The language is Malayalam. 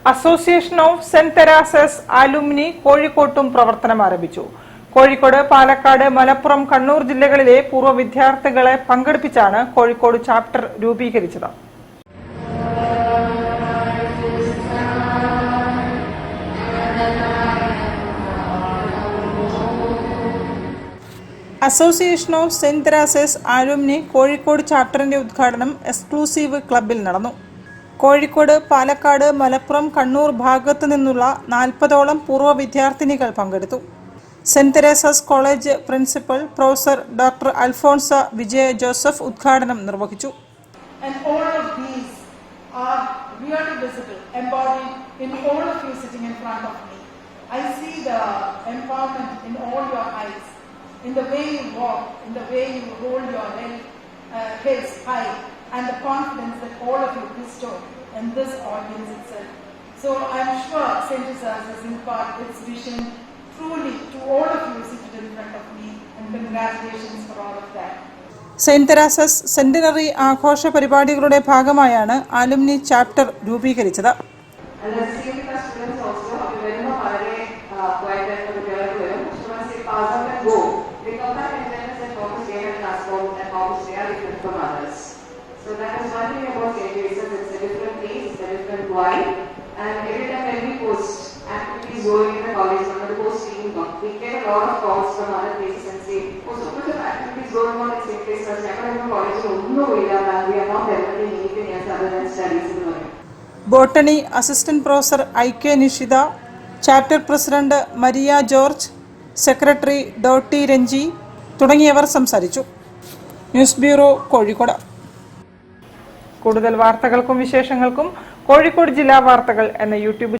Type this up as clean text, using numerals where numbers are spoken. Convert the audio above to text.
അസോസിയേഷൻ ഓഫ് സെന്റ് തെരേസസ് ആലുമിനി കോഴിക്കോട്ടും പ്രവർത്തനം ആരംഭിച്ചു. കോഴിക്കോട്, പാലക്കാട്, മലപ്പുറം, കണ്ണൂർ ജില്ലകളിലെ പൂർവ്വ വിദ്യാർത്ഥികളെ പങ്കെടുപ്പിച്ചാണ് കോഴിക്കോട് ചാപ്റ്റർ രൂപീകരിച്ചത്. Association of Saint Teresa's alumni Kozhikode ചാപ്റ്ററിന്റെ ഉദ്ഘാടനം എക്സ്ക്ലൂസീവ് ക്ലബ്ബിൽ നടന്നു. കോഴിക്കോട്, പാലക്കാട്, മലപ്പുറം, കണ്ണൂർ ഭാഗത്തു നിന്നുള്ള 40ഓളം പൂർവ്വ വിദ്യാർത്ഥിനികൾ പങ്കെടുത്തു. Saint Teresa's college principal professor doctor Alphonsa Vijaya Joseph ഉദ്ഘാടനം നിർവഹിച്ചു. In the way you walk, in the way you hold your heads high, and the confidence that all of you bestow in this audience itself. So I am sure St. Teresa's has imparted its vision truly to all of you seated in front of me, and congratulations for all of that. Saint Teresa's centenary ആഘോഷ പരിപാടികളുടെ ഭാഗമായാണ് ആലുമിനി ചാപ്റ്റർ രൂപീകരിച്ചത്. So that is one thing about St. Teresa's. It's a different place, it's a different vibe, and every time when we post activities going in the college, one of the post-meeting, we get a lot of calls from other places and say, oh, so much of activities going on in St. Teresa's. Never in the college, no way, we are not developing anything else other than studies in the learning. Botany assistant professor IK Nishitha, chapter president Maria George, secretary dotty Ranji തുടങ്ങിയവർ സംസാരിച്ചു. News bureau, Kozhikode. കൂടുതൽ വാർത്തകൾക്കും വിശേഷങ്ങൾക്കും കോഴിക്കോട് ജില്ലാ വാർത്തകൾ എന്ന യൂട്യൂബ്